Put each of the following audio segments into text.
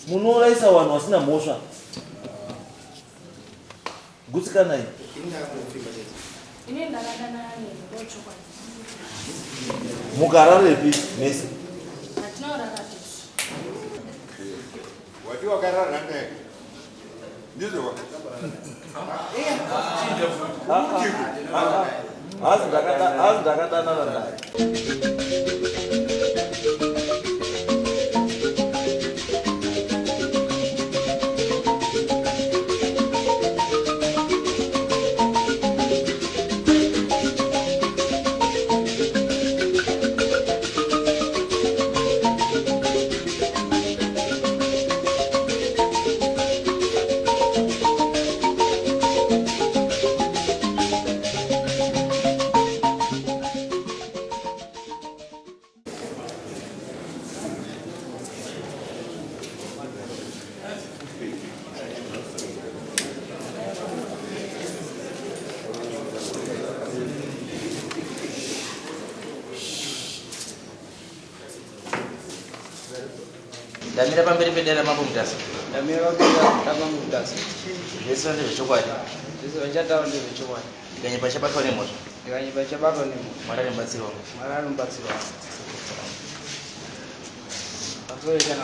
munoraisa vanhu vasina mhosva gutsikana mukararepi mese hazi ndakadanana naye. Damira pamberi pedera mambo mutasi. Damira pamberi mambo mutasi. Yesu ndiye chokwadi. Yesu wachata ndiye chokwadi. Ikanye pacha pakho nemoto. Ikanye pacha pakho nemoto. Marari mbatsiro. Marari mbatsiro. Azore kana.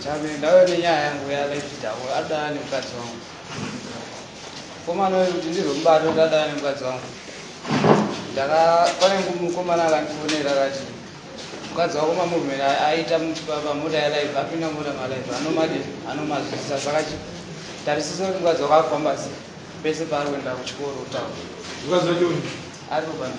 Chame ndawe ni nyaya yangu ya life tawo adani mukadzi wangu. Komana wewe kuti ndiro mbato adani mukadzi wangu. Pane mukomana akandifonera akati mukadzi wako mamuvheri aita pamota yalive apinda mota malive anomazvisa saka tarisisa kuti mukadzi wako afamba pese paari kuenda kuchikoro utaura ari kupana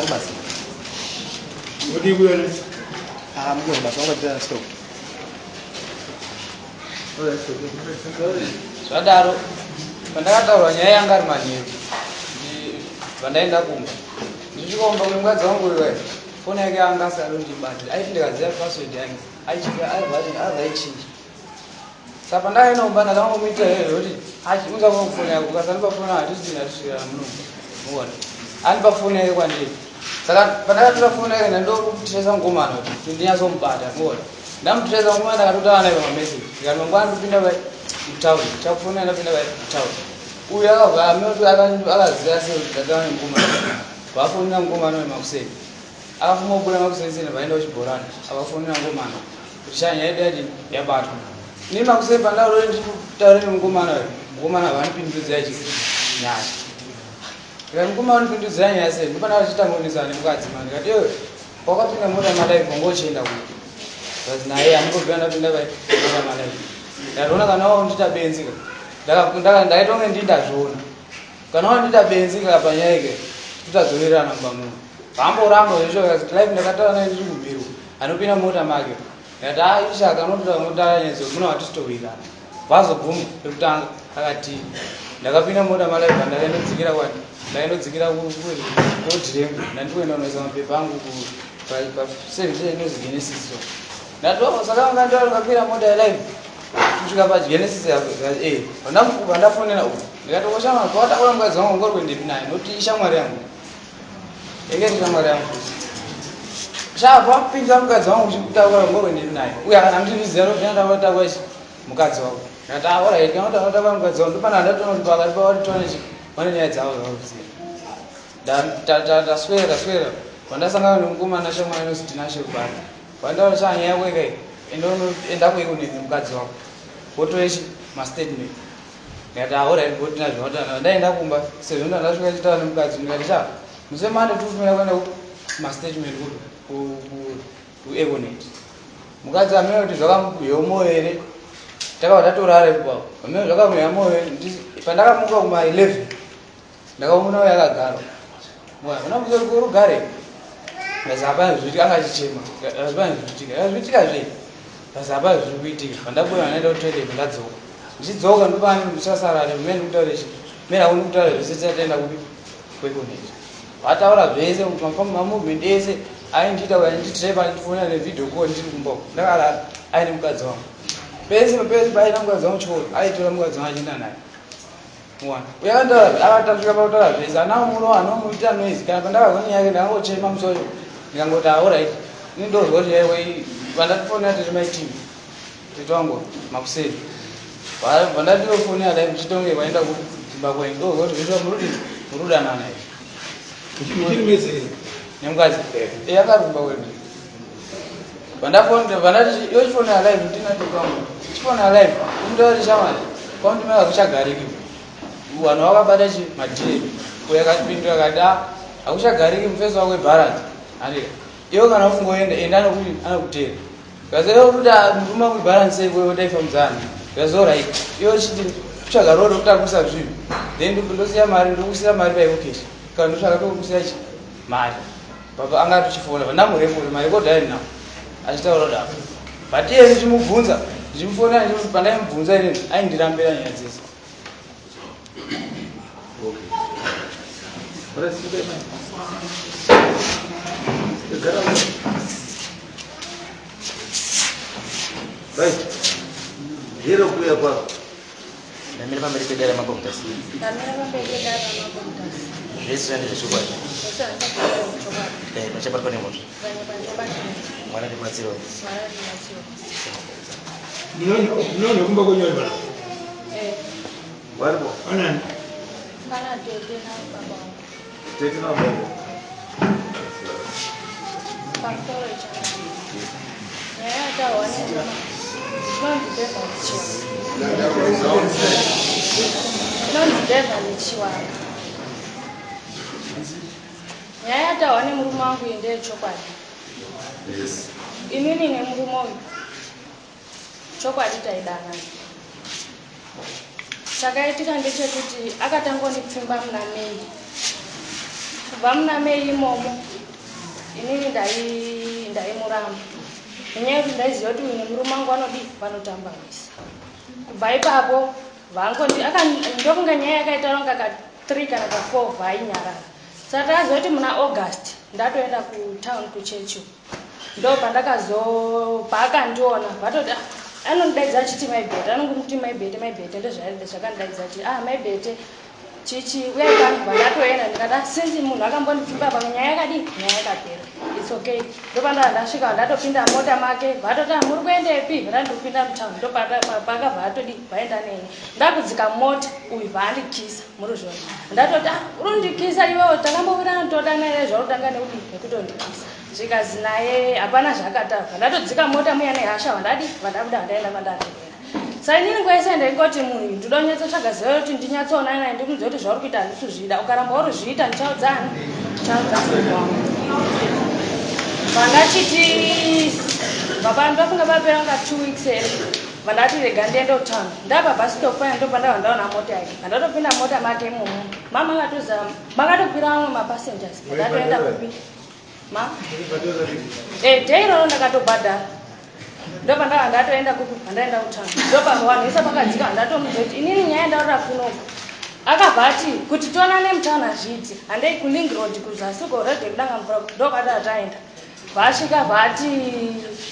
basi. What do you wear? I'm going back over to the stove. Swadaro, pandakataura nyaya yanga ari manheru pandaenda kumba ndichikomba mukadzi wangu iwe foni yake anga asarondibati aiti ndikaziva password yangu azaichinja saka pandakaenda kumba ndakangomuita kuti unzango foni yako ukasandipa foni hatisvikira munomba andipa foni yake kwandiri saka pandakatora foni yake ndandokutiresa ngomana kuti ndinyatsomubata muona ndamutiresa ngomana ndakatotava naye pamameseji ndikati mangwana ndipinda mutauni chakufona ndapinda mutauni uyu akaziva sekuti ndatava nemgomana vafonera ngomana wemakuseni akafuma kubuda makuseni sene vaenda kuchibhorani akafonera ngomana kuti shanya yedu yati yabatwa ni makuseni pandaurori ndikutaurire mungomana mungomana havanipindudzira nyaya ndikati mungomana unipindudzira nyaya sei ndipana vachitamonisana nemukadzima ndikati iwe wakapinda mota malaifu ngochienda kuti kazi naye andikobvira ndapinda mota malaifu ndatoona kana waundita benzika ndaitonge ndindazviona kana waundita benzika panyaya ike tutadzorerana mubamunhu vamboramba zvicho life ndakataura naye ndiri kubiru anopinda mota make ndati ishaka nototamotaranyezo muna watisitowirana vazoguma ekutanga akati ndakapinda mota malaifu ndakaendodzikira kwati ndaendodzikira kodhirengu ndandikuenda kunoisa mapepa angu paservice inozi genesis ndati saka anga ndikapinda mota yalive kusvika pagenesis pandamukuba ndafonera uku ndikati oshamwari pawataura mukadzi wangu ngori kuendepi naye nokuti ishamwari yangu enge ndishamwari yangu papinza mukadzi wangu uchikutaura ngori kuendepi naye uye akana ndiriziva ndovinandavataura mukadzi wako ndikati alright kana kuti anotaura mukadzi wangu ndopana ndatona kuti pakati pawatitone vane nyaya dzavo zvauziva taswera pandasangana nemukomana shamwari inozi tinashekubata pandaura chanyaya yako ikai enda kuikunini mukadzi wako wotorechi mastatement ndikati alright botina zvinotana ndaenda kumba sezvo ndandasvika chitaura nemukadzi ndikati cha musemande tikufanira kuenda kumastatement kueconet mukadzi amene kuti zvakamukuyewo moyo here takava tatorare kupavo amene zvakamuya moyo here pandakamuka kuma 11 ndakamunawo yakagara unamusori kurugare basi hapana zviitika anga achichema hapana zviitika zvei basi hapana zviri kuitika pandabuya naenda kutoilet ndadzoka ndichidzoka ndopane ndichasarare mene kutaura chi mene hauni kutaura zvese tataenda kupi kwekoneti vataura zvese mamovement ese aindiita nditrepa ndifuna nevideo call ndiri kumboko ndakala aine mukadzi wangu pese paina mukadzi wangu chikoro aitora mukadzi wangu achienda naye mwana uyakantaura akatasvika pakutaura zvese anamuno anomuita noise kana pandakagoni yake ndangochema musoyo ndikangoti alright nindozwa kuti yaiwe vandatifonera tiri maitimu titwangu makuseni vandatirofonera dai muchitonge vaenda kudzimba kwenyu ndozwa kuti zvitwa murudanana nemukadzi yakarumba kwenu vandati yochifonera live ndinatitwangu chifonera live umutauri shamani kwaundimaka kuchagariki vanhu vakabata madhiri uyakapindura kada hakuchagariki mufeso wako webharansi andika iwo kana ufungoenda enda anokutera kaseokuti muruma webharansi weotaifamudzana kazorai iwo chiti kuchagara uri kutakusa zvinhu then ndosiya mari ndokusira mari paivokesha kana ndotsvaka tokusira mari baba anga atochifona vandamuremuri mari kodhainao achitaura kudaro but iye ndichimubvunza ndichimufonera pandaimubvunza inini aindirambira nyaya dzese Baik. Hero kuya kwa. Ndamira pamberi pedera mabomutasi. Ndamira pamberi pedera mabomutasi. Zvese ndezvechokwacho. Zvese ndezvechokwacho. Machabatwa nemoto. Mwana ndibatsiro. Nino kumba konyoli bana. Walipo. Anani? Kana tete na baba. Tete na baba. Pastor chana. Nyaya tawane mama. Nondibva nichiwa. Nondibva nichiwa. Nyaya tawane murume wangu ende chokwadi. Yes. Inini nemurume uyu chokwadi taidana. Chakaitika ndechekuti akatangondipfimba muna Mei. Kubva muna Mei imomo inini ndaimuramba. Nenyaya yekuti ndaiziva kuti uyu nemurume wangu vanotamba misa. Kubva ipapo ndokunga nyaya yakaita ronga ka3 kana ka4 vainyarara. Saka takaziva kuti muna August ndatoenda kutown kuchechi. Ndo paakandiona vatoti anondidaidza achiti maibhete anongoti maibhete ndozvakandidaidza achiti maibhete chichi uyai pano vandatoenda ndikati sinzi munhu akambondipfimba panyaya yakadii nyaya yakapera its okay. Ndopanda ndasvika ndatopinda mota make vatoti muri kuendepi vandandopinda mutown ndopakabva atodi vaenda neni ndakudzika mota uyu vaandikisa muri zvona ndatoti urundikisa iwewo takambovira todana ere zvautanga nekutondikisa zvikazi naye hapana zvakatavha ndatodzika mota muya nehasha vandabuda vandaenda vandatevera. Saka inini kwaisa ndaingoti munhu ndoda kunyatsotsvaga ziva kuti ndinyatsoonana naye ndikumuziva kuti zvauri kuita handikuzvida ukaramba uri zviita ndichaudzana vandachiti vapano pafunga papera kunga 2 weeks here vandati rega ndiende kutown ndabva bhasitop paya ndopanda vandaona mota yake vandatopinda mota make imomo mama akatoza makatokwira vamwe mapassengers vandatoenda kupi teiroro ndakatobhadhara ndopandava ndatoenda kupi vandaenda kutown ndopamba vanhu vese pakadzika vandatomuziva kuti inini nyaya ndaura kunoku akabva ati kuti tionane mutown hazviiti handei kuling road kuzasi korege kudanga mvura ndokada taenda vasvika vati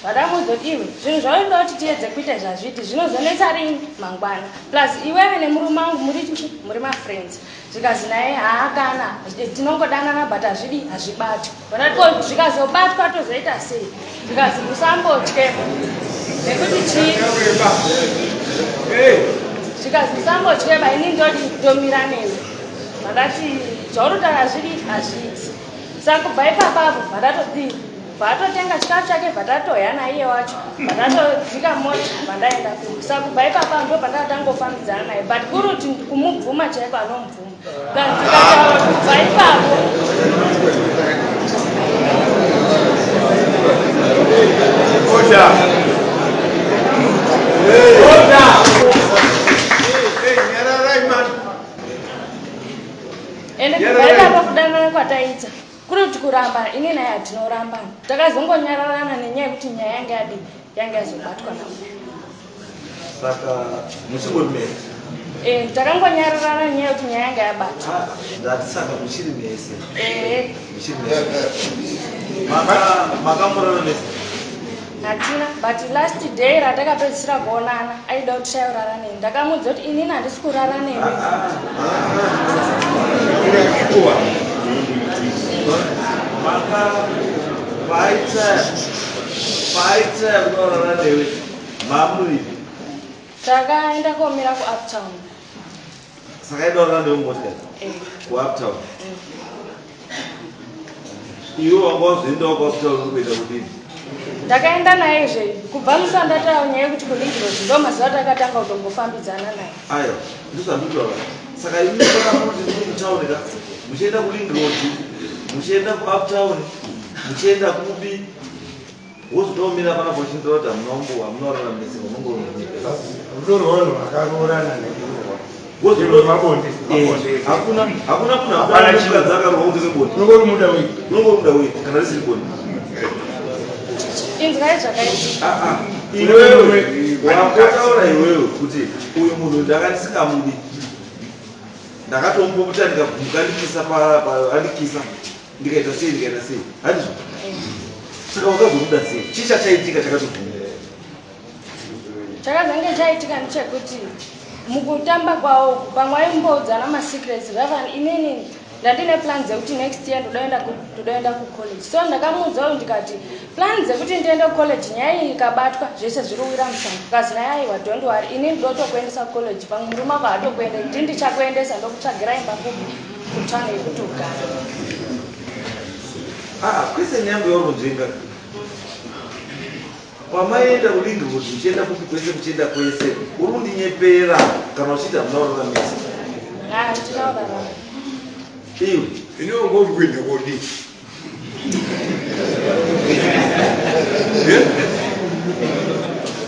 vadamuziva kuti iwe zvinhu zvaunoda kuti tiedze kuita zvazviti zvinozonetsa rini mangwana plus iwewe nemurume wangu muri mafriends zvikazi naye haakana tinongodanana but hazvibati vanati zvikazobatwa tozoita sei zvikazi musambotyepo nekuti chii zvikazi musambotyeba ini ndoti ndomira newe vandati zvaurotara zviri hazviiti saka kubva ipapapo vatotenga chikafu chake vatatoya naiye wacho vatatodzika mota vandaenda kuku saka kubva ipapapo ndo pandatangofambidzana naye but kuruti kumubvuma chaiko anomubvuma ndikataura kubva ipapo ende kubva ipapo kudanana kwataita kuri kuti kuramba ini naye hatinorambana takazongonyararana nenyaya yekuti nyaya yange yazobatwa namo Saka musingomere. Takangonyararana nenyaya yekuti nyaya yange yabatwa. Ndatisaka muchiri mese. Muchiri mese. makamurana nesi hatina but last day ratakapedzisira kuonana aida kuti shaurara neni ndakamudza kuti inini handisi kurara nemi paita kunorara newe mamuripi takaenda komira kuuptown saka inorara newe motikari kuuptown iwe wanga wazoendawo kuuptown ukuita kudini ndakaenda naye zve kubva musandataura nyaya yekuti kulingirozi ndo mazuva takatanga kutombofambidzana naye aiwa ndozvanditaura saka imaakuti ndiri mutaunika muchienda kulingirozi muchienda kuuptown muchienda kubi wozotomira pana pochinzira kuti hamunaorara mese munongoronyika Ruroro akaroorana hakuna munhu akukadzi akaroa kunze keboni unongori muda wiki unongori muda wiki kana risiri boni inzwai zvakaitika iwewe wakataura iwewe kuti uyu munhu ndakatisingamudi ndakatombokuta ndikavhumukandikisa andikisa ndikaita sei handizvo saka wakazvomuda sei chii chachaitika chakatovhumira chakazange chaitika ndechekuti mukutamba kwawo pamwe aimboudzana masecrets vavani inini ndandine plan dzekuti next year ndodaenda kucollege so ndakamuudza uyu ndikati plan dzekuti ndiende kucollege nyaya iyi ikabatwa zvese zviri kuwira musango kazi naye aiwa don't worry inini ndotokuendesa kucollege pamwe murume ako hatokuendei ndi ndichakuendesa ndokutsvagira imba kubi kutanga yekuti ugara kwese nyambo yaunonzvenga pamaenda kulingirood muchienda kupi kwese muchienda kwese uri kundinyepera kana uchiita munauraramisa tinaurarama iwe inongori kuenda kodi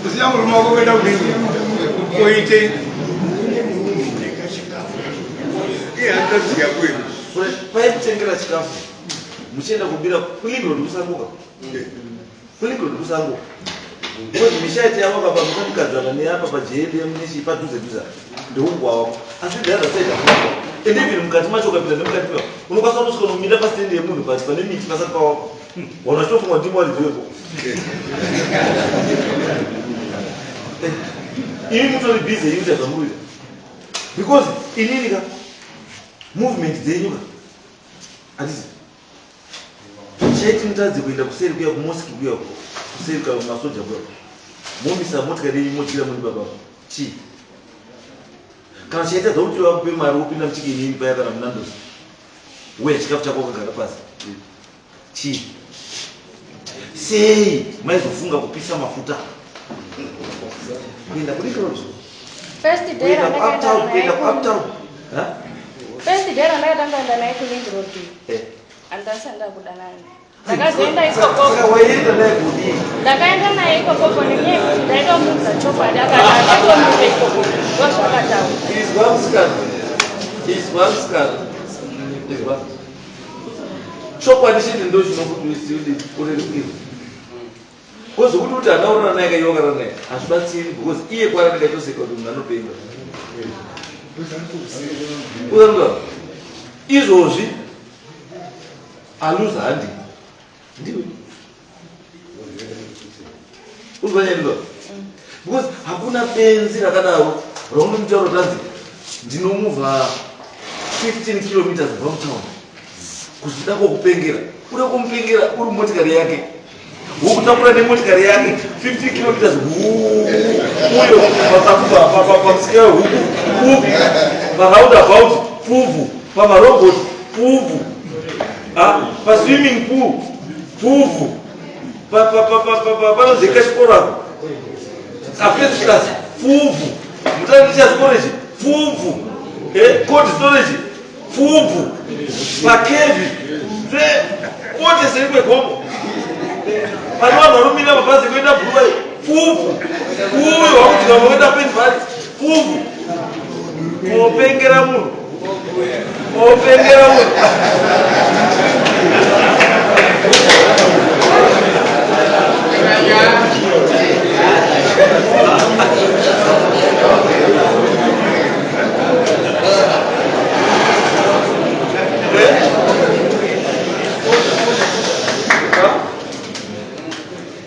usiya murume wako kuenda kudini koite ihandaziya kwenu paikutengera chikafu muchienda kubira kulingirood kusanguka kulingirood kusanguka because mishaiti yavo kapa mukamukadzana neapa pajdm nechi padhuze ndeungwa wako asi dhaza saida ende even mukati macho ukapinda nemukati pao unokwanisa kutosvika nomira pasitendi yemunhu pasi pane miti pasati pawako wana chitofunga kuti imwaridzewepo ini mutori bhizi yekuita zvamuruita because inini ka movement dzenyu ka handisi chaiti mutadze kuenda kuseri kuya kumoski kuya kuseri kana kumasoja kuya momisa motikari yenyu motyira muni baba chii kana chaita dzakuti vakupe mari wopinda muchikeni yenyu paya kana munandosi we chikafu chako wakagara pasi chii sei maizofunga kupisa mafuta kuenda kulingirood first day randakatangaenda naye kulingiroad handasanda kuda naye ndakazoenda ikokoko ndakaenda naye ikokoko nenyaya yekuti ndaitomuudza chokwadi akati atatomire ikokoko ndozvakataura chokwadi chete ndo chinokuti urerukirwe kozokuti kuti anaurana naye kaiwakarana naye hazvibatsiri because iye kwaranakaitoseka kuti munhu anopenga uzanua izvozvi aluza handi ndiwe uzvanyaiwa because hakuna benzi rakadaro raundomutaura kutanzi ndinomuvha 15 kilometers from town kuzvida kwokupengera uda kumupengera uri motikari yake wokutakura nemotikari yake 50 kilometers uyo pamusika wehuku pfuvu paroundabout pfuvu pamarobot pfuvu paswimming pool pfuvu panozeka chikorako afirst class pfuvu mutanicha storage pfuvu cold storage pfuvu pakevi pote seri kwegomo pane vanhu varomira mabhazi kuenda bhuruwai pfuvu uyo wakuti kama kuenda penvari pfuvu mopengera munhu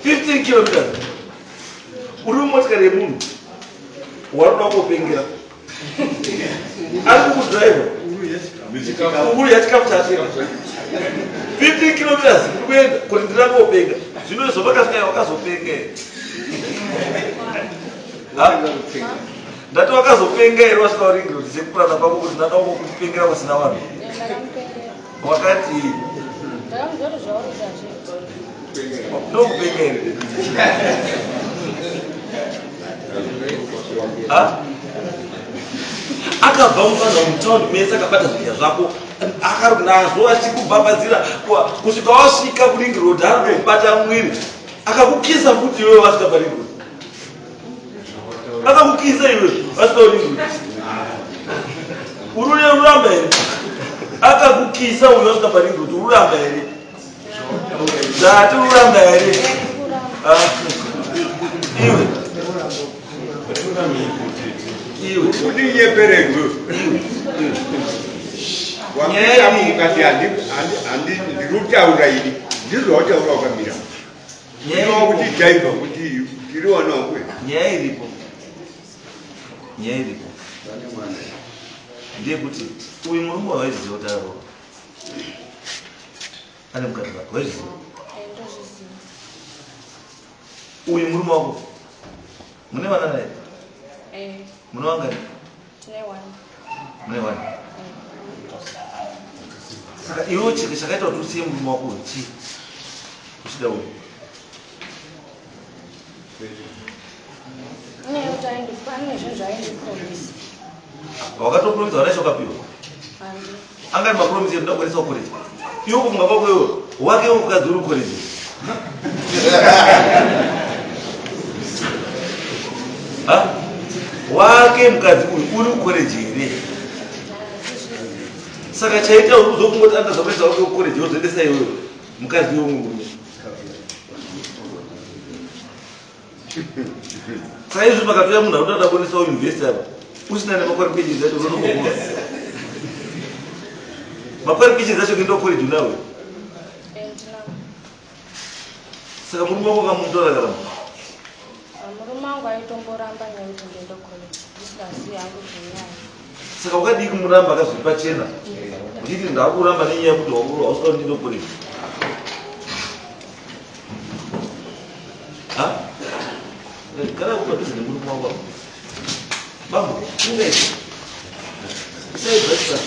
15 kilometers uri motikari yemunhu waruda kupengera ari kukudriva uri yachikafu chatenga 15 kilometers kuenda kuti ndirakopenga zvino izvo vakasvika wakazopenga ndati wakazopenga here wasvika uringi kuti sekupurana kwako kuti ndada kukupengera kusina vanhu wakati ndokupenga here akabva mufanha mutaundi mese akabata zvidya zvako akari nazvo achikubhabhadzira kusvika wasvika kuringi road ari kubata mwiri akakukisa futi iwewe wasvika paringi road akakukisa iwe wasvika kuringi road urune uramba here akakukisa uyo wasvika paringi road uramba here dzati uramba here iwe uninyepererwe wamukati ndirutaura ini ndizvawataura wakamira kuti jaiva kuti tiriwanakwe nyaya iripo ndeyekuti uyu murume waizviziva kuti arova ane mukadzi wake waizviziva uyu murume wako mune vana naye mune wangani mune wani saka iwe chike chakaita kuti usiye murume wako chi uchida uyu wakatopromisa wanaisha ukapiwa angani mapromisi edu ndakwanisa kukoreji iwe kufunga kwako iwe wake mukadzi uri kukoreji wake mukadzi uyu uri kukoreji here saka chaita uzokungoti andazvakuita wake kukoreji wozoendesa iwewe mukadzi womwe murume saizvi pakatoya munhu anotoda kuonesa university apa usina nemakwarifications acho unotokokuva makwarifications acho kuenda kukoreji unawe saka murume wako kamutora karama murume wangu aitomboramba nekuti ndienda college ndisingazivi hangu zvenyaya saka ukadii kumuramba akazviri pachena uchiti ndakuramba nenyaya yekuti hausika kuti ndienda college kana kupadhuze nemurume wako bambo ungaiti saibasa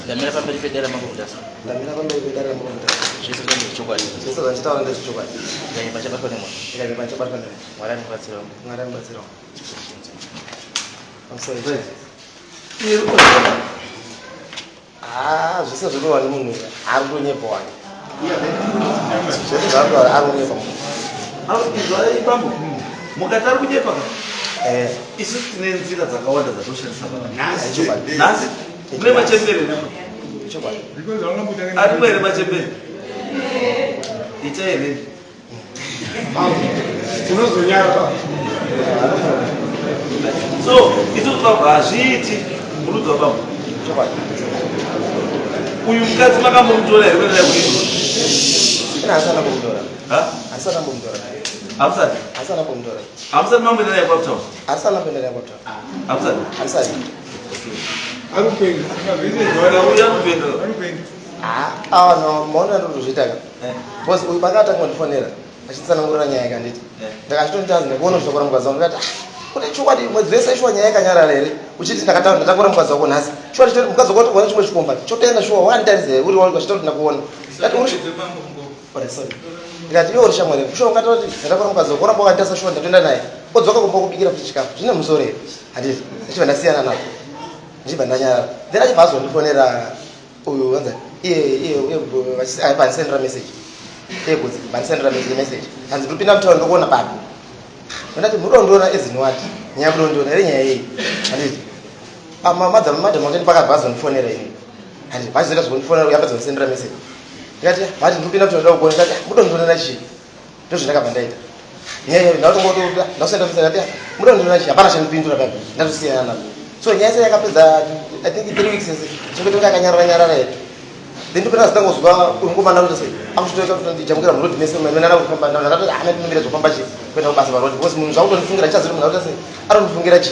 ndamira pamberi pedera makuvutasa ndamira pamberi pedera makuvutasa zvese zvandichokwadi zvese zvandichitaura ndezvechokwadi ikanyimba chabatwa nemwana ikanyimba chabatwa nemwana mwari anobatsirawo mwari anobatsirawo zvese zvinova nemunhu ari kunyepa wani zvese zvaatoara ari kunyepa munhu bambo mukati ari kunyepa isu tine nzira dzakawanda dzatoshandisa nhasi mune machembere arimo here machembere ita here unozonyara so isusu bambo hazviiti murudzwa bambo uyu mukadzi makambomutora here kuendaa kuii asana kumutora asana kumutora hamusati asana kumutora hamusati mamboenda naye kwaptown asana kuenda naye kwaptown hamusati asati arupenga uyu anopenga no maona ndozvitaka bcause uyu pakatanga kundifonera achitsanangurira nyaya yakanditi ndakachitotazi ndakuona zvitokora mukadzi wangu ndikati kuti chokwadi mwedzi wese ishuwa nyaya yakanyarara here uchiti ndakataura ndatakura mukadzi wako nhasi shuwa tichoti mukadzi wako kuona chimwe chikomba chotoenda shuwa wandarise here uri wachita kuti ndakuona ndikati iwe uri shamwari shuwa ungatoti ndatakura mukadzi wako oramba wakanditasa shuwa ndatoenda naye odzoka kumba kubikira kuti chikafu zvine musoro here handiti ndichibva ndasiyana navo ndichibva ndanyarara then achibva azondifonera uyu wanza iye vanisendera message ebudzi vanisendera message hanzi ndopinda mutauro ndokuona baba ndati mudondora ezinowati nyaya kudondora here nyaya yei handiti madam wakati pakabva azondifonera ini handiti vachizoita zvokundifonera uyapedza kundisendera message ndikati vati ndopinda mutauro ndoda kukuona ndikati mudondorera chii ndozvandakabva ndaita nyaya ndakutongotoda ndasenda message ndati mudondorera chii hapana chandipindura baba ndatosiyana navo so nyaya sai yakapedza I think 3 weeks ese chokutonga akanyarara nyarara here then ndipera zitangozwa ungomana kuti sei akutoeka kuti ndijamukira mu road message mena na kufamba na nakati ana ndimira zofamba chi kwenda kubasa pa road because munhu zvakutonifungira chaziri munhu akuti sei aronifungira chi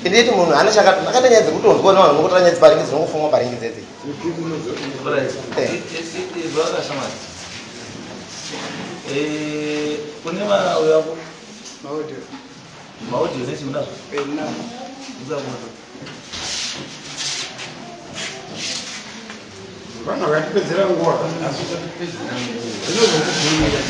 ndiyeti munhu ana chakati nakatanyadze kutonzwa nawo ngokutanyadze paringi zinongofungwa paringi dzedze kune mauyo yako Audio. maudio nesi unazo Na. uzakuona Vana vakatipedzera nguva zvinozokubvumira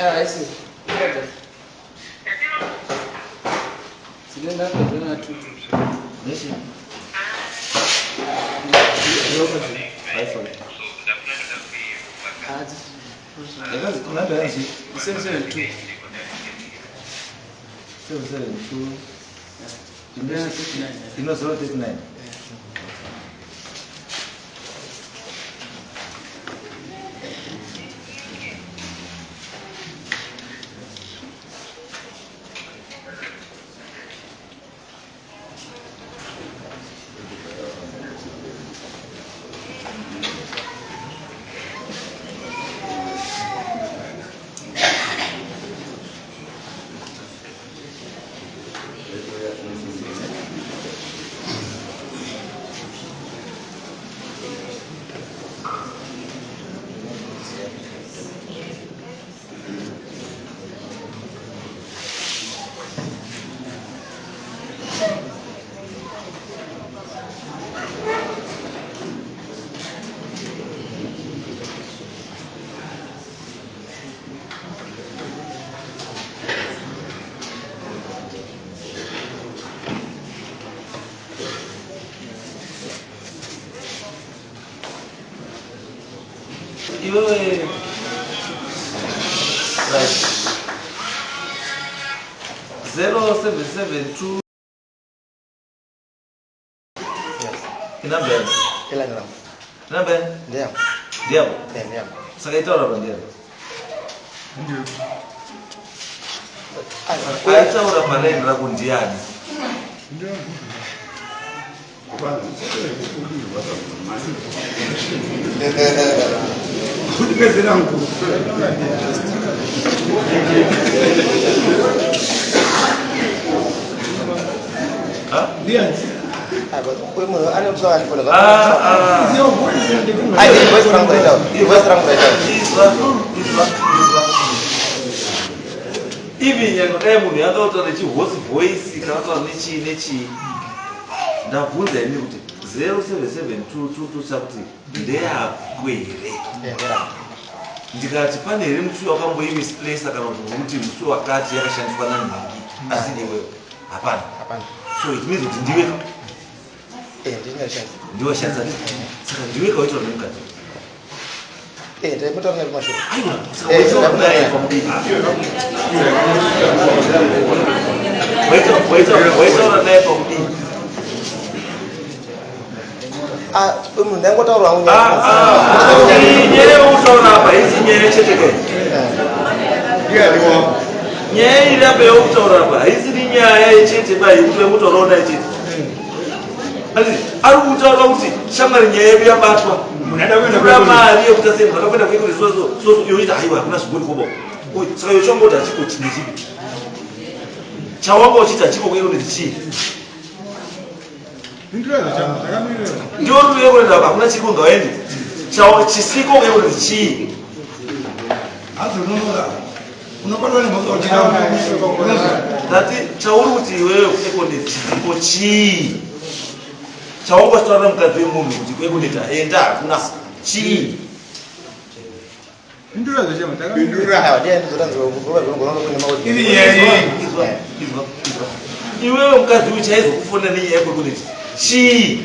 I see. Sinaenda kwa tutu. nesi yakazi kunamba yanzi 772. 772 Yeah. ino 039 iwewe right 0772 inamba yani ila ndio inamba yani ndio ndio ndio saka itaura pa ndio aitaura pa line rako ndiani kutipedzera nguva Kue munhu ane mutso akifona izwa ai voice rangu raitaura voice rangu raitaura ivi nyange dai munhu yakautaura nechihosi voice kana kutaura nechii ndabvunza ini kuti 077222 kuti ndeyakwere ndikati pane here musi wakamboimisplesa kana kuti musi wakati yakashandiswa nanhingi asi newewo hapana so it means kuti ndiwe ndiwashandisa saka ndiwe kawaitaura nemukati ndaimutaura naye kumashure aiwa saka waitaura naye pamudii waitaura naye pamudii munhu ndaingotaura hangu nyaya yeutaura apa haisi nyaya chete kai ndianiwa nyaya iri apa yeutaura apa haisiri nyaya yechete ba yekuti vemutaurawo naye chete asi ari kutaura kuti shamwari nyaya yedu yabatwa kuda mari yekuti asei munhu akakwenda kuikuti soso yoita haiwa hakuna zvigoni koba saka iwe chamboti hachiko nechipi chawanga uchiti hachiko kuikuti chii ndiwo ruve kuenda hakuna chiri kungawaende chisiko kuikuti chii ndati chauri kuti iwewe kuekoneti chisipo chii chawangositaura mukadzi wemunhu kuti kuekoneti aenda hakuna chii Pindura. Iwewe mkazi uchaizo kufunda ninyi yako kuniti. Shi.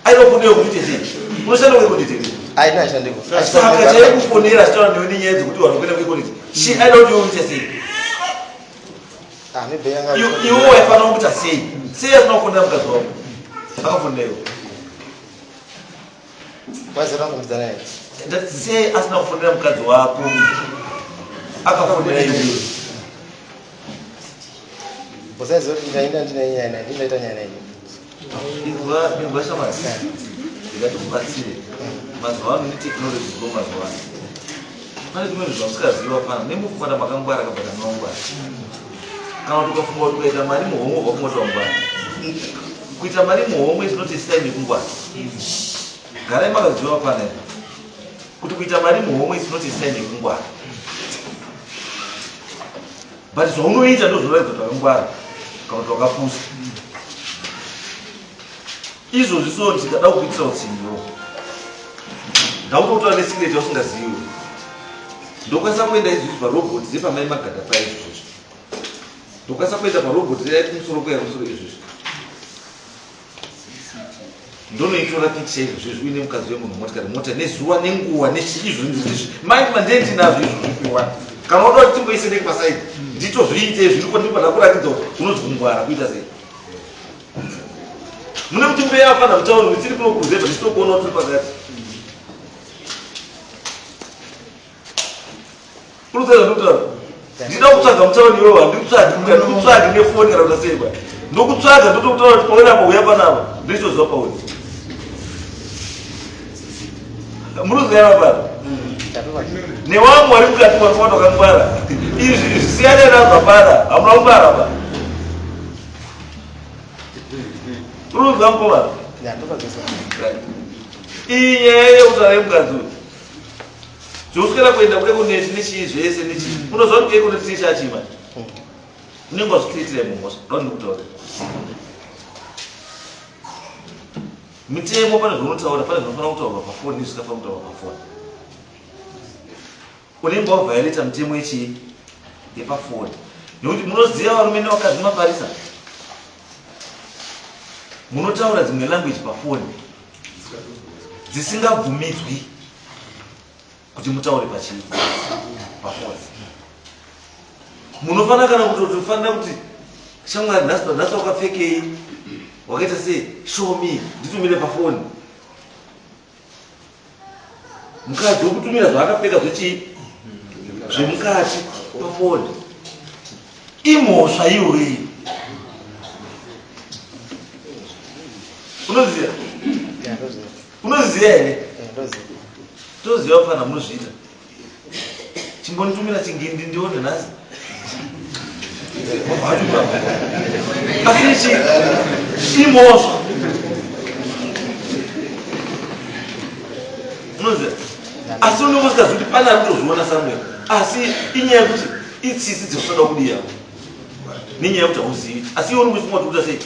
Ainofundiwa kuti sei. Unoshanda kuti kuti. Aina shandiko. Saka chai kufundira sitona ninyi yedu kuti wanokwenda kuti. Shi ainofundiwa kuti sei. Ah, maybe yanga. Iwewe yafana kuti sei. Sei asinofunda mkazi wako. Akafundewa. Wazi rangu mtanaye. Sei asinofundira mkazi wako. Akafundira iwewe. Posezo inaenda nyanya Ingwa shama. Ndatukubatsire. Mazuwa ano technology go mazuwa. Pane tumwe zvamusikaziva pana nemufunda makangwara kabata nongwa. Kana tukafunga tukaita mari muhomwe wakumota ngwara. Kuita mari muhomwe zvinoti sign kungwara. Garai makaziva pana. Kuti kuita mari muhomwe zvinoti sign kungwara. But zvaunoita ndozvoratidza kuti wakangwara kana kuti wakapusa. Izvozvi so ndikada kukuitira utsindiwo. Ndautotaura nesikireti yausingazivi. Ndokwanisa kuenda izvozvi parobhoti dzepamai magada paya izvozvi. Ndokwanisa kuenda parobhoti yaiti kumusoro kwaya kumusoro izvozvi. Ndonoitora pikicha izvozvi uine mukadzi wemunhu motikari mota nezuva nenguva izvozvi. Mai mandende nazvo izvozvi piwa. Kana unoda kuti timboise nekupasaidi. Nditozviite zviri kwandipanda kuratidza kuti unozvingwara kuita sei. Mune mutimbe yafana mutauri tiri kunokurudzirwa tichitokuona tiri pakati. Kurudzirwa ndokutaura. Ndida kutsvaga mutauri iwewe handikutsvagi nefoni kana kuti sei bwana. Ndokutsvaga ndotokutaura kuti pauri apa uya panapa ndichoziva pauri. Munoziva pana. Newamwe wari mukati makomata wakangwara. Izvi zvisiyane nazvo pana. Hamuna kungwara pa. Uruzwa mkomana? Iye yekutaura yemukadzi uyu. Zvouswera kuenda kule kuneti nechii zvese nechii. Unoziva kuti kuneti nechachima. Unenge wazvikuitira mumhosva. Ndokutaura. Mitemo pane zvaunotaura, pane zvinofanira kutaurwa pafoni nezvisingafanira kutaurwa pafoni. Unenge wavhaileta mitemo yechii? Yepafoni. Nokuti munoziva varume nevakadzi maparisa. Munotaura dzimwe language pafoni dzisingabvumidzwi kuti mutaure pafoni. Munofanira kana kutofanira kuti shamwari nhasi wakapfekei, wakaita sei, show me, nditumire pafoni. Mukadzi wokutumira zvaakapfeka zvechii zvemukati pafoni. Imhosva iyoyi. Unoziva? Unoziva here? Toziva pana munozviita. Chimbonitumira chingindi ndione nhasi. Asi ichi imhosva. Unoziva? Asi unenge usingazivi kuti pana ari kutozviona somewhere. Asi inyaya yekuti itsitsi dzekutoda kudiya. Nenyaya yekuti hauzivi. Asi iwe uri kufunga kuti uta sei?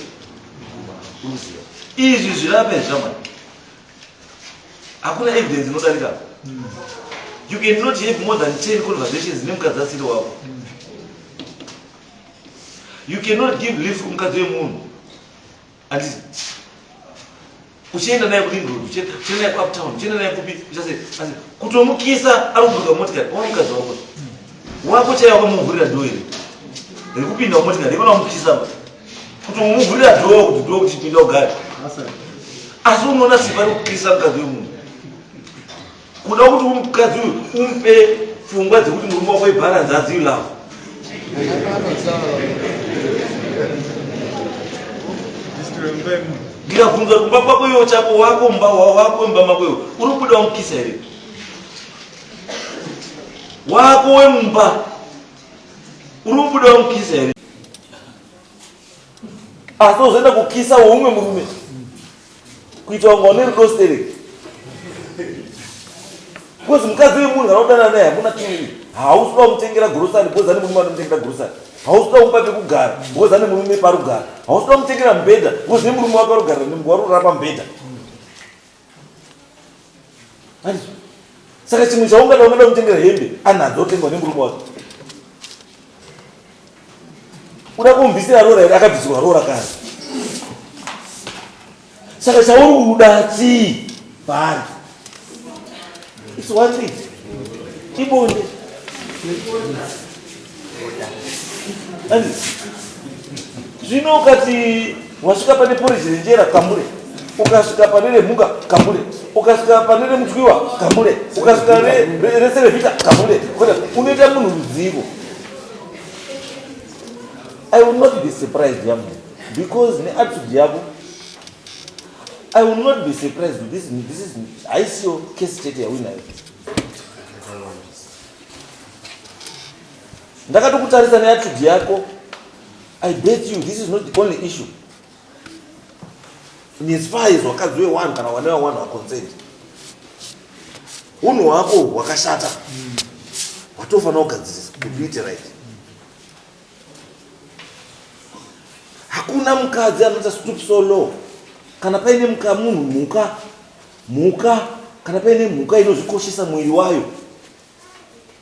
Unoziva. Izvi zvirape zvamani. Hakuna evidence inodarika. You cannot have more than 10 conversations nemukadzi asiri wako. You cannot give leave kumukadzi wemunhu. Anditi uchienda naye kuring road, uchienda naye kuuptown, uchienda naye kupi, uchase asi kutomukisa ari kuburuka motikari, mukadzi wako. Wako chaiye wakamuvhurira dhoo iri. Rekupinda mumotikari, ikona kumukisa ba. Kutomuvhurira dhoo kuti dhoo kuchipinda ugari. Asi unoona simba rekukisa mukadzi wemunhu. Kuda kuti mukadzi uyu umupe pfungwa dzekuti murume wako ibalance as you love. Ndikabvunza kumba kwako iwo chako wako mba wako mba mako iwo uri kubuda wamukisa here. Wako wemba uri kubuda wamukisa here. Asi uzoenda kukisa woumwe murume kuita wanga une rudo stereki. Because mukadzi wemunhu anodana naye hakuna chimwe. Hausida kumutengera grocery because ane murume anomutengera grocery. Hausida kumupa pekugara because ane murume parugara. Hausida kumutengera mubhedha because ane murume wako arugara warurara pamubhedha. Saka chimwe chaungada ungada kutengera hembe anadzo otengwa nemurume wake. Uda kumbvisira rora ere akabvisirwa rora kare. Saka chauri kuda chii pari. It's one thing. Ibonde. And zvino ukati wasvika pane porridge renjera kamure, ukasvika pane remhuka kamure, ukasvika pane remutwiwa kamure, ukasvika reserevita kamure, unoita munhu ruzivo. I will not be surprised, young man, because neattitude yako, I will not be surprised with this is I see your case state yawina. Ndakatokutarisa neattitude yako, I bet you this is not the only issue. As far as wakadzi wewanhu kana vana vewanhu vaconsent, unhu hwako hwakashata, watofanira kugadzirisa to do it right. Hakuna mukadzi anoita stoop so low kana paine mhuka kana paine mhuka inozvikoshesa mwiri wayo.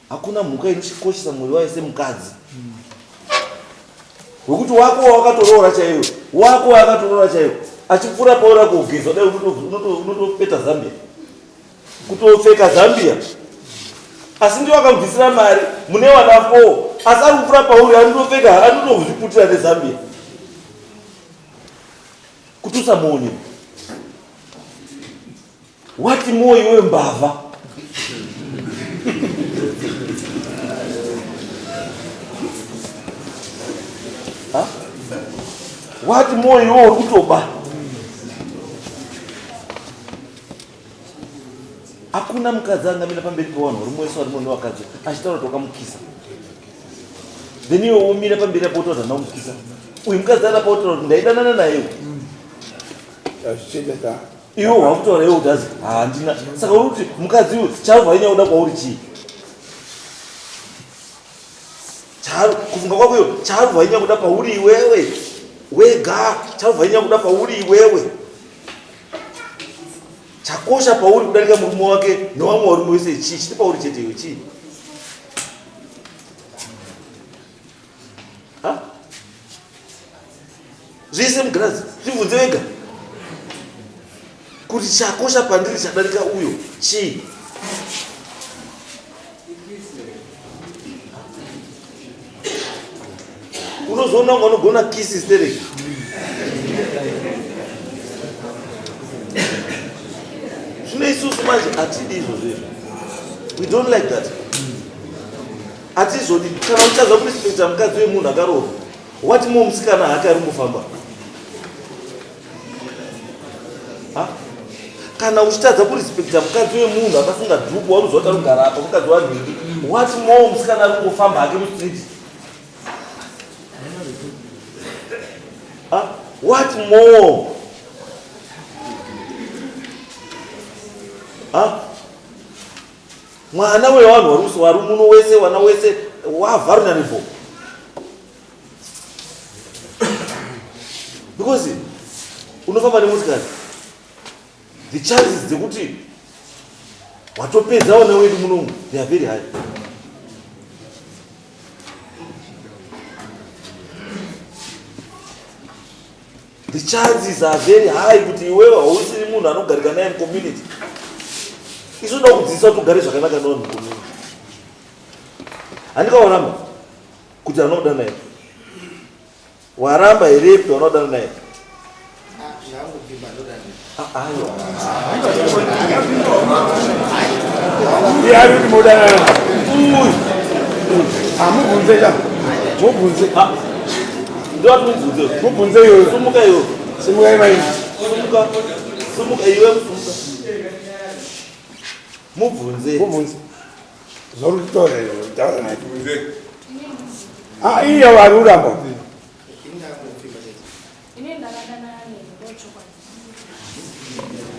Hakuna mhuka inozvikoshesa mwiri wayo semukadzi. Wekuti wako wakatoroora chaiwo, wako wakatoroora chaiwo, achipfuura paura kugezwa dai unotopeta Zambia, kutopfeka Zambia. Asi ndiwo akamubvisira mari mune wana 4, asi ari kupfuura pauri anotopfeka, anotozviputira neZambia kuti usamuone. Wati moyo iwe mbavha. Wati moyo iwe kutoba. Hakuna mukadzi angamira pamberi pevanhu vari mwese vari munhu wakadzi achitaura kuti wakamukisa. Then iwe umire pamberi apo utaura kuti ndamukisa. Uyu mukadzi anapa utaura kuti ndaidanana naye. Iwe wakutaura iwe kuti handina. Saka uri kuti mukadzi uyu chavha inyaya kuda kwauri chii? Kufunga kwako iyo chavha inyaya kuda pauri iwewe wega, chavha inyaya kuda pauri iwewe. Chakosha pauri kudarika murume wake nevamwe varume vese chii? Chiti pauri chete iwe chii? Zvese mugirazi zvibvunze vega kuti chakosha pandiri chadarika uyo chii? Unozoona kunga unogona kisi stereki. Zvino isusu manje hatidi izvozvo. We don't like that. Hatizvodi kana uchazva kurespekta mukadzi wemunhu akaroorwa, wati musikana hake ari kufamba. Kana uchitadza kurespekta mukadzi wemunhu akasunga dhuku waruzoti arikugara apa mukadzi wanhingi, wati musikana ari kungofamba hake mustriti. What more? Mwana wevanhu varusi vari muno wese wana wese wavulnerable. Because unofamba nemusikana, the chances dzekuti watopedza wana wedu munomu they are very high. The chances are very high kuti iwewe hausiri munhu anogarika naye mucommunity. Isoda kudzidzisa kuti ugare zvakanaka nawo mucommunity. Handikawaramba kuti anoda naye. Waramba here kuti anoda naye. Mubvunze iyoyo. Sumuka iyoyo. Simuka imaini. Sumuka iwe musumuka. Mubvunze. Zori kutora iyoyo. Taura naye. Iyo vari uramba.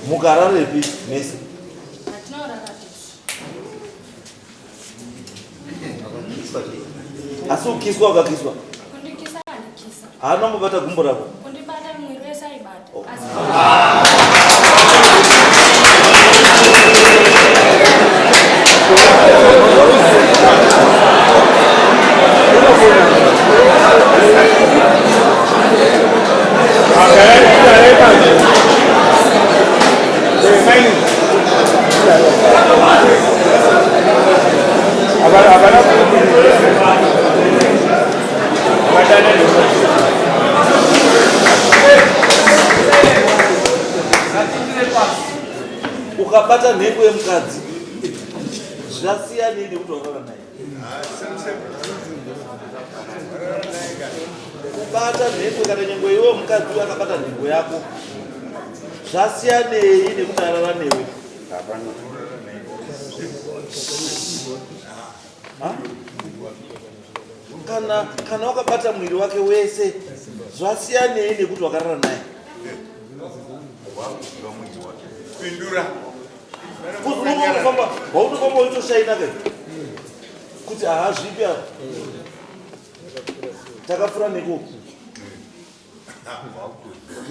Mukararepi nesi? Asi ukiswa wakakiswa? Anongobata gumbo rako. Kundibata mwiri wese aibata. ukabata nhengo yemukadzi zvasiyana nekuti wakarara naye. Kubata nhengo kana nyengo iwe mukadzi akabata nhengo yako zvasiyanei nekuti arara newe. Kana wakabata mwiri wake wese zvasiyanei nekuti wakarara naye. Pindura. Waunofamba uchitoshaina ke kuti haazvipi apa takapfura neko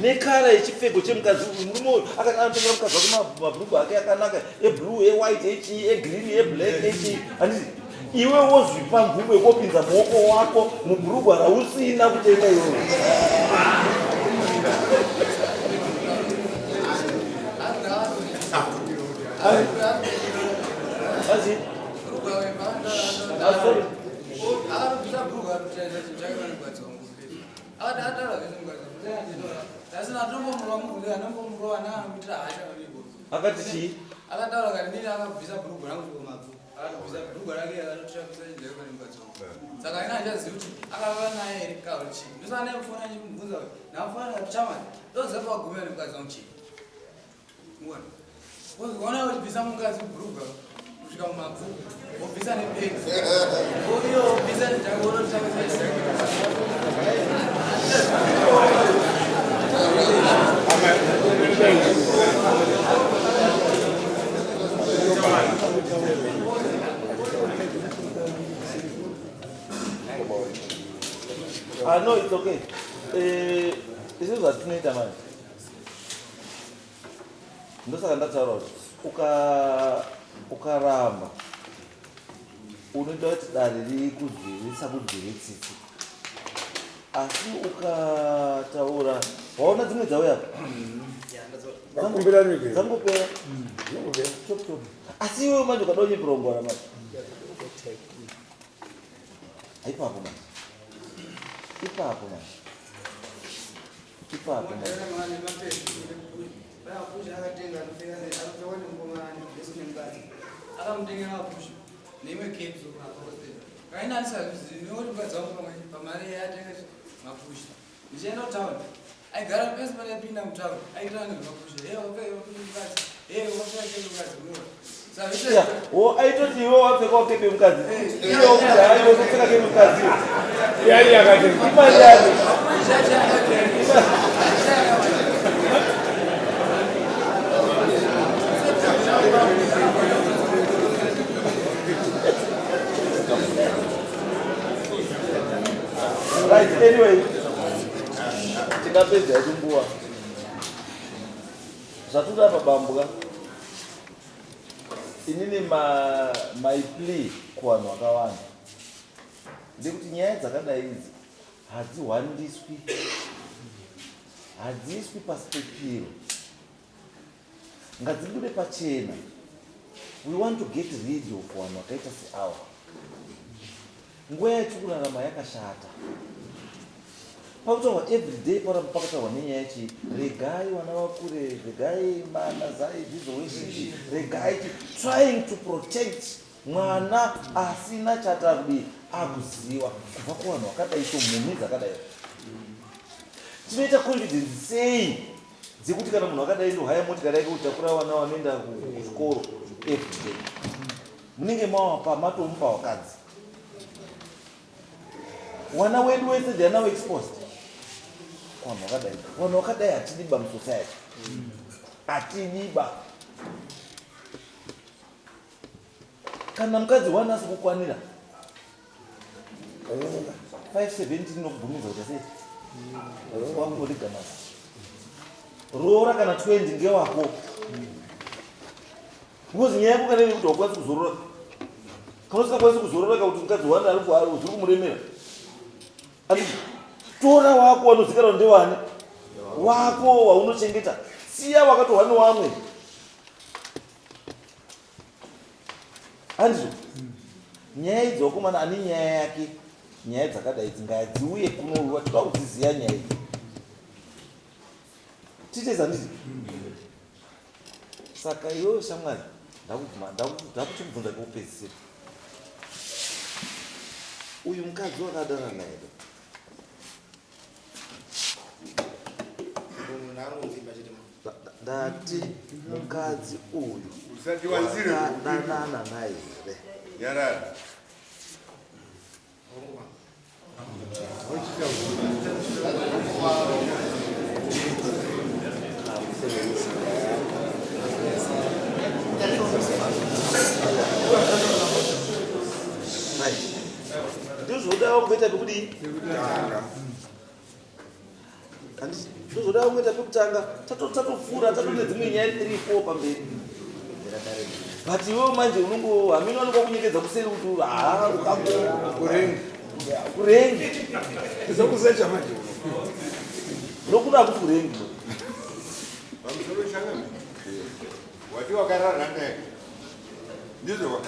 nekara yechipfeko chemukadzi murume akatengera mukadzi wake mabhurugwa ake akanaka eblue ewhite echii egreen eblack echii handiti iwe wozvipa ngumbu yekopinza muoko wako mubhurugwa rausina kutenga iwewe. Akati chii? Akataura kuti ndini akabvisa bhurugwa rangu kumabvu. Akabvisa bhurugwa rake akatosvika kusenzera kwa nimbatso. Saka ina achaziva kuti akava naye iri kauri chii. Ndosana nemufona ndimubvunza kuti namufana chamani ndoziva pagumira nemukadzi wangu chii. Muona. Ukaona uchibvisa mukadzi bhurugwa kusvika mumabvu wobvisa nepegi. Iyo wobvisa nejangoro chakasiyana. No, it's okay. This is what tinoita manje. Ndosaka ndataura kuti ukaramba unoita kuti dare riri kuzvirisa kuzvire tsitsi. Asi ukataura waona dzimwe dzauya dzangopera chop. Asi iwe manje ukadonye kurongora manje ipapo manje ipapo aitoti iwe wapfeka wakepe mukadzi iwe ukudai wekupfeka kemukadzi yani yakati imani yake right. Anyway, tikapedza yatumbuwa zvatuda pabambuka inini my plea kuvanhu vakawanda ndekuti nyaya dzakadai idzi hadziiswi pasi pepiro, ngadzibude pachena. We want to get rid of vanhu vakaita seava. Nguva yatikurarama yakashata. Pakutaurwa everyday pakataurwa nenyaya yachi regai vana vakure, regai manazai dzidzo weshiri, regai trying to protect mwana asina chatarudi akuziva kubva kuvanhu vakadai mumhi dzakadai. Tinoita confidence sei dzekuti kana munhu akadai ndohaya motikari yake kutakura vana vanoenda kuzvikoro everyday munenge mavapa matomupa wakadzi. Wana wedu wese they are now exposed. Vanhu vakadai hatidiba musociety, hatidiba. Kana mukadzi wanasi kukwanira 517 nokubvumidza kuti sei wangorigamasi roora kana 20 ngewako. Because nyaya yako kana kuti wakwanisa kuzorora kausingakwanisi kuzororeka kuti mukadzi wani ari ziri kumuremera. Tora wako wanozikanwa ndewani wako waunochengeta, siya wakatorwa newamwe. Handizvo nyaya idzi wakomana ane nyaya yake, nyaya dzakadai dzingadziuye kunorwa, toda kudziziya nyaya idzi. Ticheza ndizi. Saka iwewe shamwari, ndakuchibvunza kwekupedzisira. Uyu mukadzi wakadana naye. Ndati mukadzi uyu usati wanzire danana naye here. Yarara. Ndozvodawo kuita pekudii? Ndozvodawo kuita pekutanga. Tatofura, tatone dzimwe nyaya 3-4 pamberi. But iwewe manje unongo hamino anokunyengedza kuseri kuti kurengi. Zokusecha manje. Nokuna kuti kurengi. Pamsoro shanga. Wati wakarara naye. Ndizo wa.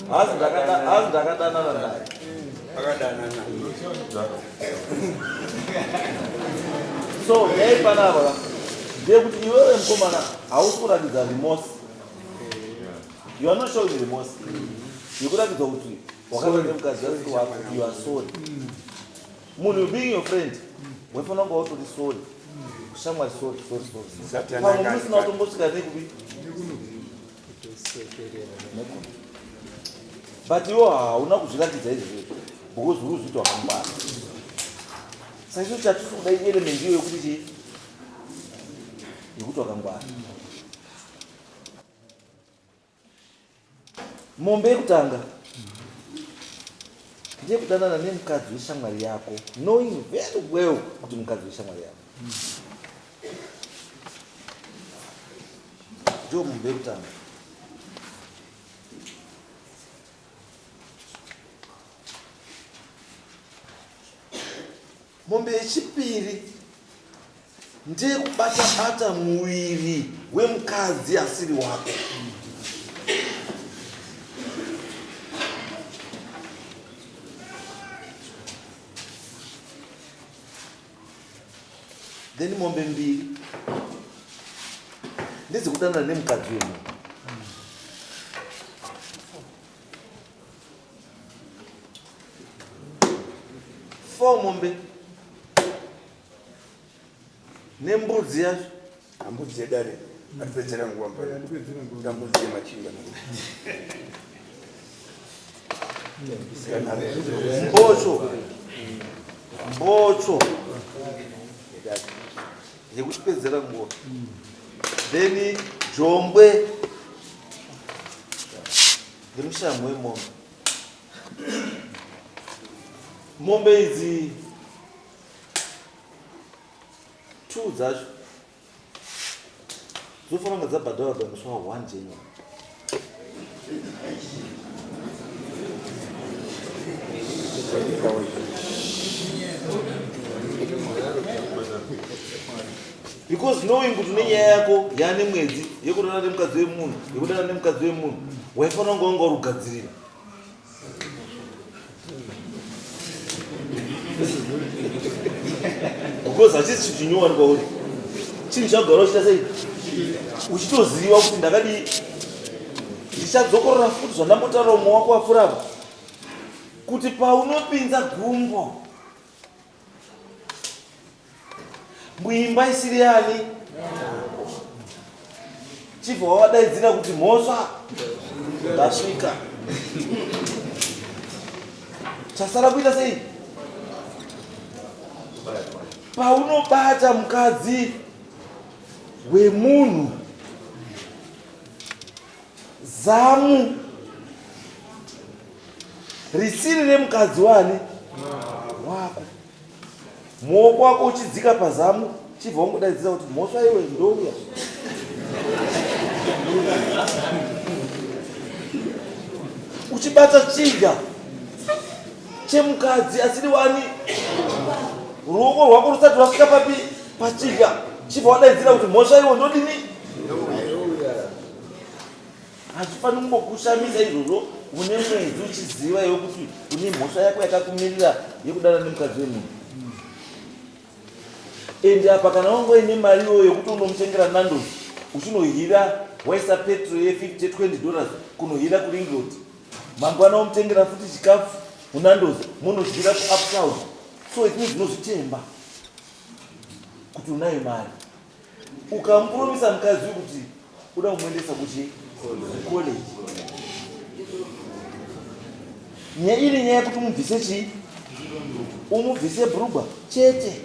Hazi ndakadanana naye. Akadanana. So nyaya panapa ndeyekuti iwewe mukomana hausi kuratidza remorse. You are not showing remorse. Yekuratidza kuti wakaenda mukadzi wako, you are sorry. Munhu being your friend, wefanira kunge watori sorry. Shamwari sorry. Pamwe musina kutombosvika nekupi. But iwe hauna kuzviratidza izvozvo because uri kuzviti wakamubata. Saka icho chatiri kuda element iyo yekuti chii? Yekuti wakangwara. Mombe yekutanga ndeyekudanana nemukadzi weshamwari yako, knowing very well kuti mukadzi weshamwari yako. Ndiyo mombe yekutanga. Mombe yechipiri ndeyekubata muviri wemukadzi asiri wako. Then mombe mbiri ndedzekudanana nemukadzi wemunhu. 4 mombe nembudzi yacho. Ambudzi yedare. Atipedzera nguwa mbaya. Ambudzi yemachinga. Mbocho yekutipedzera nguwa. Then jombwe ndemushambo wemombe. Mombe idzi 2 dzacho dzofanira kunge dzabhadharwa pamusi wa1 January. Because knowing kuti nenyaya yako yaane mwedzi yekudana nemukadzi wemunhu, yekudana nemukadzi wemunhu, waifanira kunge wanga urugadzirira. Because hachisi chinhu chinyowani kwauri. Chinhu chagara uchita sei? Uchitoziva kuti ndakadi ndichadzokorora futi zvandambotaura umwe wako wafurapa. Kuti paunopinza gumbo muimba isiri yani chibva wawadaidzira kuti mhosva ndasvika. Chasara kuita sei? Paunobata mukadzi wemunhu, zamu risiri remukadzi wani wako, muoko wako uchidzika pazamu chibva wangodaidzira kuti mhosva iwe ndouya. uchibata chinga chemukadzi asiri wani ruoko rwako rusati rwasvika papi pachinga chibva wadaidzira kuti mhosva iwo ndodini. Hazvifaniri kungokushamisa izvozvo une mwedzi uchiziva iwe kuti une mhosva yako yakakumirira yekudana nemukadzi wemunhu. Ende apa kana wangoine mari iyoyo yokuti unomutengera nandozi uchinohira waisa petrol ye$50-20 kunohira kuringroad, mangwana womutengera futi chikafu munandozi munohira kuuptown. So izvi zvinozvitemba kuti unayo mari, ukamupuromisa mukadzi kuti uda kumuendesa kuchikoleji, nyaya iri nyaya yekuti umubvise chii, umubvise bhurugwa chete.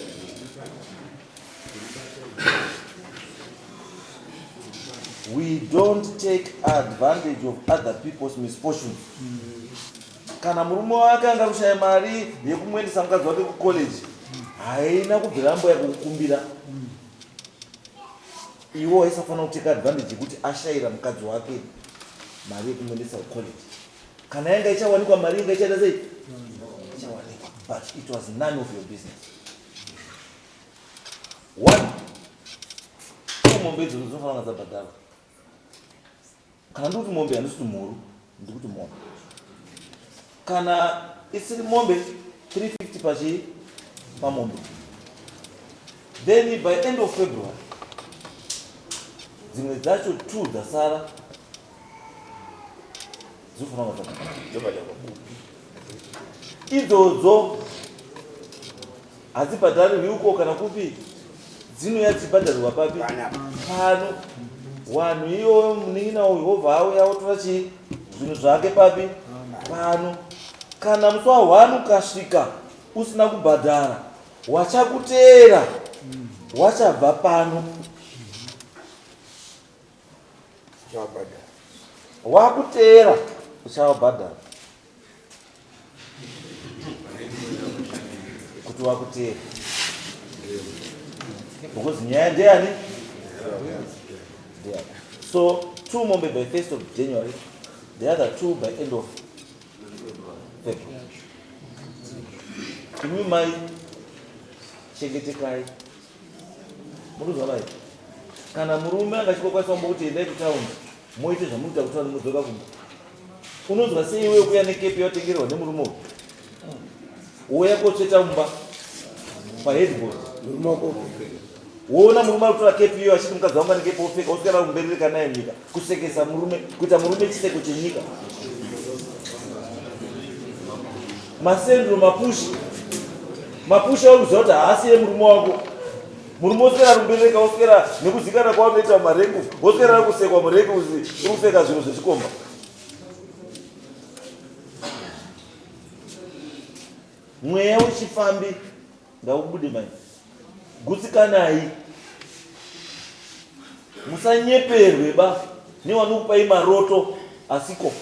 We don't take advantage of other people's misfortunes. Kana murume wake anga kushaya mari yekumuendesa mukadzi wake kucollege, haina kubvira mbo yakukumbira. Iwo haisafanira kuteka advantage yekuti ashayira mukadzi wake mari yekumuendesa kucollege. Kana yanga ichawanikwa mari yanga ichaita sei? Ichawanikwa, but it was none of your business. One, mombe idzodzo dzinofanira dzabhadharwa. Kana ndikuti mombe handisi kuti mhuru, ndikuti mombe. Kana isiri mombe 350 pachi pamombe. Then by end of February, dzimwe dzacho 2 dzasara dzinofanira dzabhadharwa. Idzodzo hadzibhadharirwi uko kana kupi, dzinouya dzichibhadharirwa papi pano. Wanhu iyoyo munin'ina wehovha auya otora chii zvinhu zvake papi pano. Kana musi wa1 ukasvika usina kubhadhara, wachakuteera wachabva pano, wakuteera uchavabhadhara kuti wakuteera, because nyaya ndeyani. Yeah. So 2 mombe by 1st of January, the other 2 by end of February. Imi mai chengetekai. Muruzwa lai. Kana murume angachikokwaisa mbokuti endai kutaundi, moite zvamunoita kutaundi mudzoka kumba. Unonzwa sei iwe kuya nekepi yatengerwa nemurume uyu? Uya kotsveta mumba paheadboard. Woona murume akutora kepi iyo achiti mukadzi wangu anekepi wopfeka oswera kumberereka naye nyika, kusekesa murume, kuita murume chiseko chenyika. Masendro mapushi aukuziva kuti haasiye murume wako. Murume oswera kumberereka, oswera nekuzikana kwaunoita marengu, oswera kusekwa murengu uri kupfeka zvinhu zvechikomba. Mweya wechifambi ngaubude mai. Gutsikanai, musanyeperwe ba nevanokupai maroto asiko.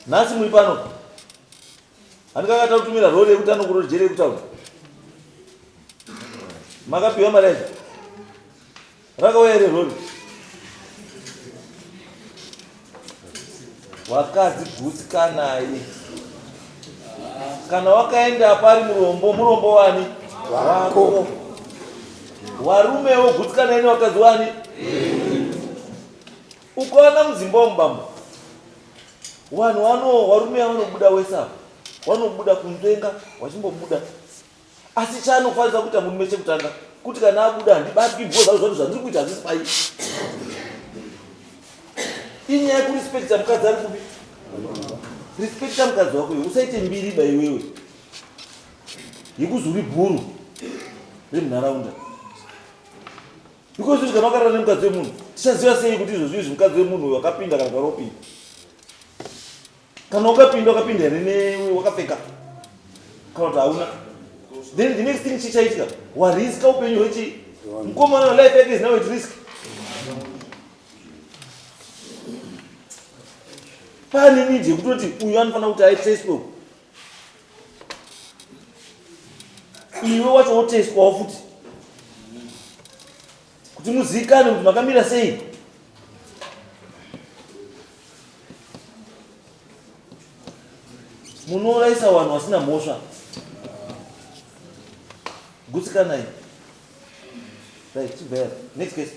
Nhasi muri pano, handikakata kutumira rori yekuti anokurojere yekutaura. Makapiwa mari yacho, rakauya here rori. Wakadzi gutsikanai. Kana wakaenda pari murombo wani wako, warumewo gutsikanai nevakadzi wani. Ukaona muzimba womubamba, wanhu warume vanobuda wesa, vanobuda kunzvenga vachimbobuda. Asi chaanofanira kuita murume chekutanga kuti kana abuda handibatwi bhoza zvanhu zvandiri kuita hazvisi pai. Inyaya yekurespekta mukadzi ari kupi. Respekta mukadzi wako iwe, usaite mbiri baiwewe yekuzuri bhuru remunharaunda. Because kana wakarara nemukadzi wemunhu, tichaziva sei kuti izvozvo izvi mukadzi wemunhu wakapinda kana kwaropinda. Kana wakapinda here newe wakapfeka kana kuti hauna, then the next thing chichaitika wariska upenyu hwechi mukomana life yake is now at risk. Pane need yekutoti uyu anofanira kuti aiteswe, iwe wacho woteswawo futi kuti muzivikanwe kuti makamira sei. munoraisa vanhu vasina mhosva gutsikanai. Right, next case.